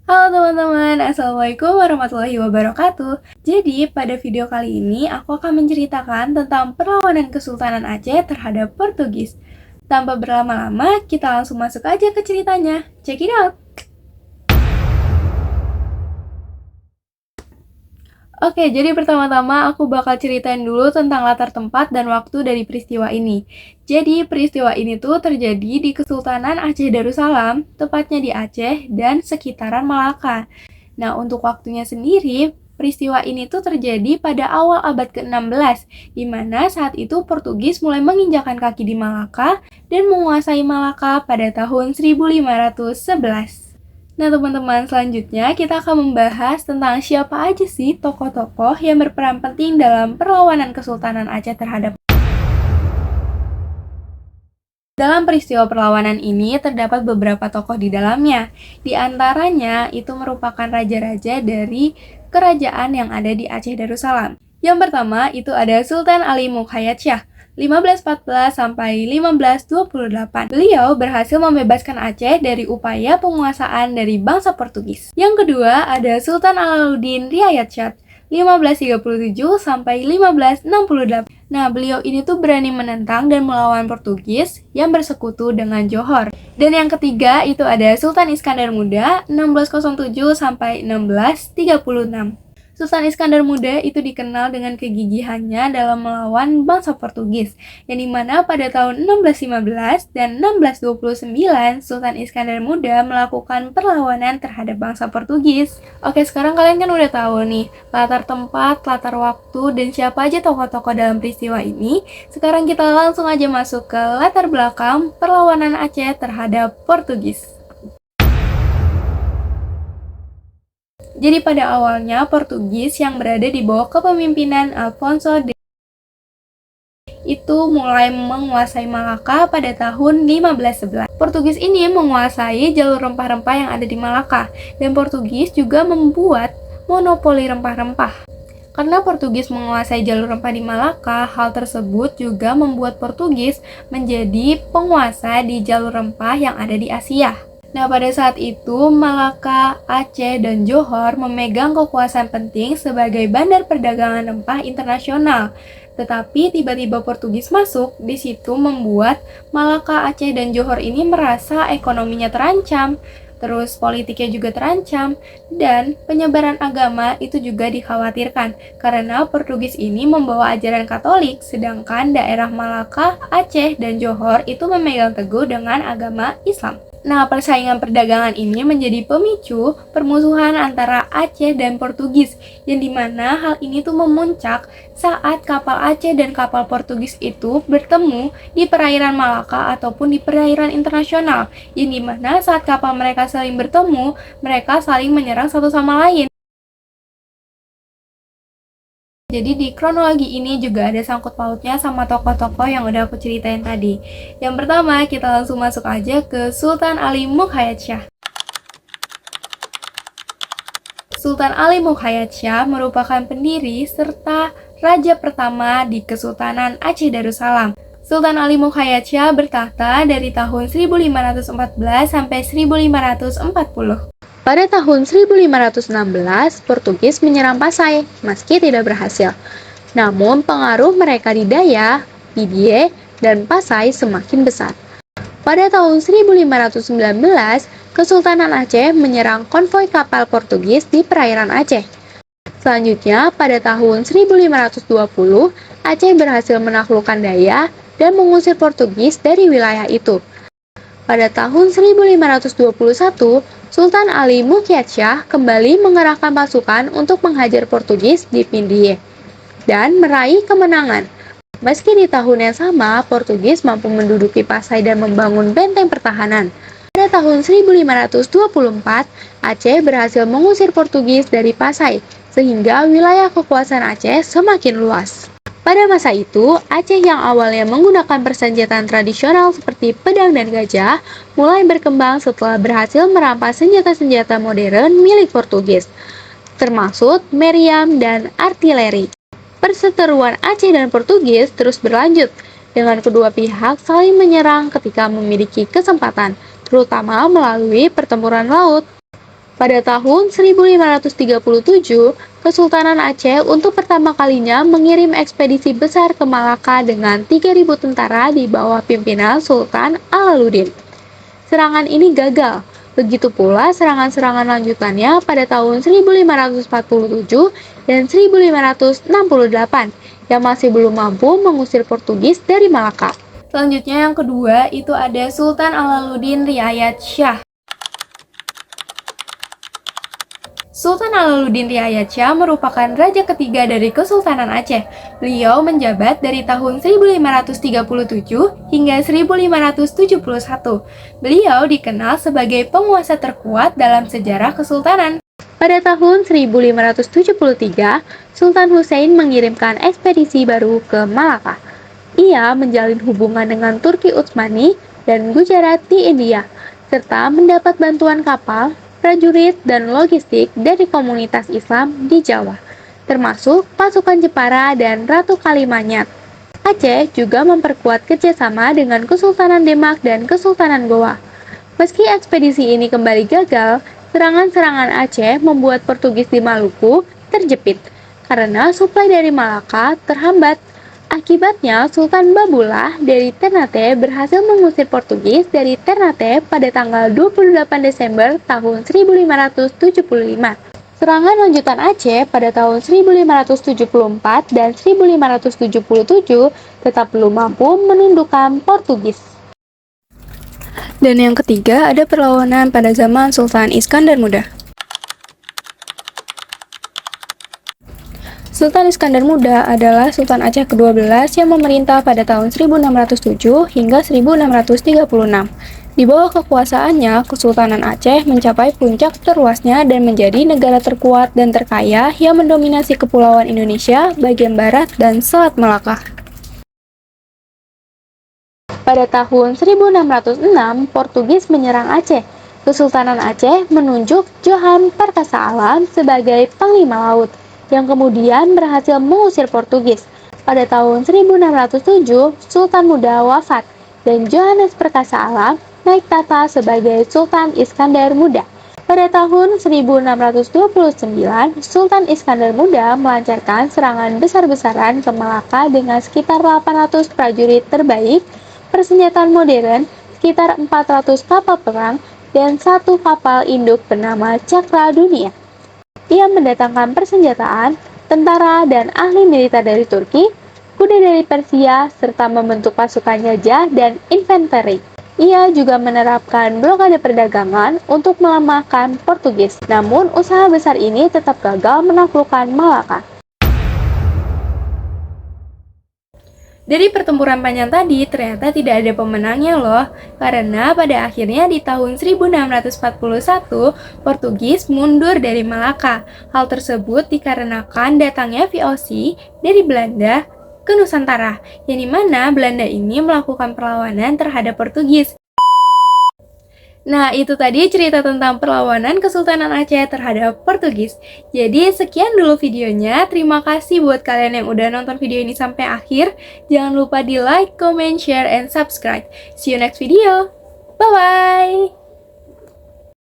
Halo teman-teman, Assalamualaikum warahmatullahi wabarakatuh. Jadi, pada video kali ini aku akan menceritakan tentang perlawanan Kesultanan Aceh terhadap Portugis. Tanpa berlama-lama, kita langsung masuk aja ke ceritanya. Check it out! Oke, jadi pertama-tama aku bakal ceritain dulu tentang latar tempat dan waktu dari peristiwa ini. Jadi, peristiwa ini tuh terjadi di Kesultanan Aceh Darussalam, tepatnya di Aceh dan sekitaran Malaka. Nah, untuk waktunya sendiri, peristiwa ini tuh terjadi pada awal abad ke-16, di mana saat itu Portugis mulai menginjakan kaki di Malaka dan menguasai Malaka pada tahun 1511. Nah, teman-teman, selanjutnya kita akan membahas tentang siapa aja sih tokoh-tokoh yang berperan penting dalam perlawanan Kesultanan Aceh terhadap. Dalam peristiwa perlawanan ini terdapat beberapa tokoh di dalamnya. Di antaranya itu merupakan raja-raja dari kerajaan yang ada di Aceh Darussalam. Yang pertama itu ada Sultan Ali Mukhayat Shah, 1514 sampai 1528. Beliau berhasil membebaskan Aceh dari upaya penguasaan dari bangsa Portugis. Yang kedua ada Sultan Alauddin Riayat Shah, 1537 sampai 1568. Nah, beliau ini tuh berani menentang dan melawan Portugis yang bersekutu dengan Johor. Dan yang ketiga itu ada Sultan Iskandar Muda, 1607 sampai 1636. Sultan Iskandar Muda itu dikenal dengan kegigihannya dalam melawan bangsa Portugis, yang dimana pada tahun 1615 dan 1629 Sultan Iskandar Muda melakukan perlawanan terhadap bangsa Portugis. Oke, sekarang kalian kan udah tahu nih latar tempat, latar waktu, dan siapa aja tokoh-tokoh dalam peristiwa ini. Sekarang kita langsung aja masuk ke latar belakang perlawanan Aceh terhadap Portugis. Jadi pada awalnya Portugis yang berada di bawah kepemimpinan Alfonso de itu mulai menguasai Malaka pada tahun 1511. Portugis ini menguasai jalur rempah-rempah yang ada di Malaka, dan Portugis juga membuat monopoli rempah-rempah. Karena Portugis menguasai jalur rempah di Malaka, hal tersebut juga membuat Portugis menjadi penguasa di jalur rempah yang ada di Asia. Nah, pada saat itu, Malaka, Aceh, dan Johor memegang kekuasaan penting sebagai bandar perdagangan rempah internasional. Tetapi tiba-tiba Portugis masuk, di situ membuat Malaka, Aceh, dan Johor ini merasa ekonominya terancam, terus politiknya juga terancam, dan penyebaran agama itu juga dikhawatirkan karena Portugis ini membawa ajaran Katolik, sedangkan daerah Malaka, Aceh, dan Johor itu memegang teguh dengan agama Islam. Nah, persaingan perdagangan ini menjadi pemicu permusuhan antara Aceh dan Portugis, yang dimana hal ini tuh memuncak saat kapal Aceh dan kapal Portugis itu bertemu di perairan Malaka ataupun di perairan internasional, yang dimana saat kapal mereka saling bertemu, mereka saling menyerang satu sama lain. Jadi di kronologi ini juga ada sangkut pautnya sama tokoh-tokoh yang udah aku ceritain tadi. Yang pertama, kita langsung masuk aja ke Sultan Ali Mukhayat Shah. Sultan Ali Mukhayat Shah merupakan pendiri serta raja pertama di Kesultanan Aceh Darussalam. Sultan Ali Mukhayat Shah bertahta dari tahun 1514 sampai 1540. Pada tahun 1516, Portugis menyerang Pasai, meski tidak berhasil. Namun, pengaruh mereka di Dayak, Pidie, dan Pasai semakin besar. Pada tahun 1519, Kesultanan Aceh menyerang konvoi kapal Portugis di perairan Aceh. Selanjutnya, pada tahun 1520, Aceh berhasil menaklukkan Dayak dan mengusir Portugis dari wilayah itu. Pada tahun 1521, Sultan Ali Mukhayat Shah kembali mengerahkan pasukan untuk menghajar Portugis di Pindie dan meraih kemenangan. Meski di tahun yang sama, Portugis mampu menduduki Pasai dan membangun benteng pertahanan. Pada tahun 1524, Aceh berhasil mengusir Portugis dari Pasai, sehingga wilayah kekuasaan Aceh semakin luas. Pada masa itu, Aceh yang awalnya menggunakan persenjataan tradisional seperti pedang dan gajah mulai berkembang setelah berhasil merampas senjata-senjata modern milik Portugis, termasuk meriam dan artileri. Perseteruan Aceh dan Portugis terus berlanjut, dengan kedua pihak saling menyerang ketika memiliki kesempatan, terutama melalui pertempuran laut. Pada tahun 1537, Kesultanan Aceh untuk pertama kalinya mengirim ekspedisi besar ke Malaka dengan 3.000 tentara di bawah pimpinan Sultan Alaluddin. Serangan ini gagal. Begitu pula serangan-serangan lanjutannya pada tahun 1547 dan 1568 yang masih belum mampu mengusir Portugis dari Malaka. Selanjutnya yang kedua itu ada Sultan Alaluddin Riayat Shah. Sultan Alaluddin Riayat Shah merupakan raja ketiga dari Kesultanan Aceh. Beliau menjabat dari tahun 1537 hingga 1571. Beliau dikenal sebagai penguasa terkuat dalam sejarah kesultanan. Pada tahun 1573, Sultan Hussein mengirimkan ekspedisi baru ke Malaka. Ia menjalin hubungan dengan Turki Utsmani dan Gujarat di India, serta mendapat bantuan kapal, prajurit, dan logistik dari komunitas Islam di Jawa, termasuk pasukan Jepara dan Ratu Kalimanyat. Aceh juga memperkuat kerjasama dengan Kesultanan Demak dan Kesultanan Goa. Meski ekspedisi ini kembali gagal, serangan-serangan Aceh membuat Portugis di Maluku terjepit, karena suplai dari Malaka terhambat. Akibatnya, Sultan Babullah dari Ternate berhasil mengusir Portugis dari Ternate pada tanggal 28 Desember tahun 1575. Serangan lanjutan Aceh pada tahun 1574 dan 1577 tetap belum mampu menundukkan Portugis. Dan yang ketiga ada perlawanan pada zaman Sultan Iskandar Muda. Sultan Iskandar Muda adalah Sultan Aceh ke-12 yang memerintah pada tahun 1607 hingga 1636. Di bawah kekuasaannya, Kesultanan Aceh mencapai puncak terluasnya dan menjadi negara terkuat dan terkaya yang mendominasi kepulauan Indonesia bagian barat dan Selat Melaka. Pada tahun 1606, Portugis menyerang Aceh. Kesultanan Aceh menunjuk Johan Perkasa Alam sebagai Panglima Laut, yang kemudian berhasil mengusir Portugis. Pada tahun 1607, Sultan Muda wafat, dan Johannes Perkasa Alam naik tahta sebagai Sultan Iskandar Muda. Pada tahun 1629, Sultan Iskandar Muda melancarkan serangan besar-besaran ke Malaka dengan sekitar 800 prajurit terbaik, persenjataan modern, sekitar 400 kapal perang, dan satu kapal induk bernama Cakra Dunia. Ia mendatangkan persenjataan, tentara, dan ahli militer dari Turki, kuda dari Persia, serta membentuk pasukan gajah dan infanteri. Ia juga menerapkan blokade perdagangan untuk melemahkan Portugis. Namun, usaha besar ini tetap gagal menaklukkan Malaka. Dari pertempuran panjang tadi, ternyata tidak ada pemenangnya loh, karena pada akhirnya di tahun 1641, Portugis mundur dari Malaka. Hal tersebut dikarenakan datangnya VOC dari Belanda ke Nusantara, yang dimana Belanda ini melakukan perlawanan terhadap Portugis. Nah, itu tadi cerita tentang perlawanan Kesultanan Aceh terhadap Portugis. Jadi, sekian dulu videonya. Terima kasih buat kalian yang udah nonton video ini sampai akhir. Jangan lupa di like, comment, share, and subscribe. See you next video. Bye-bye!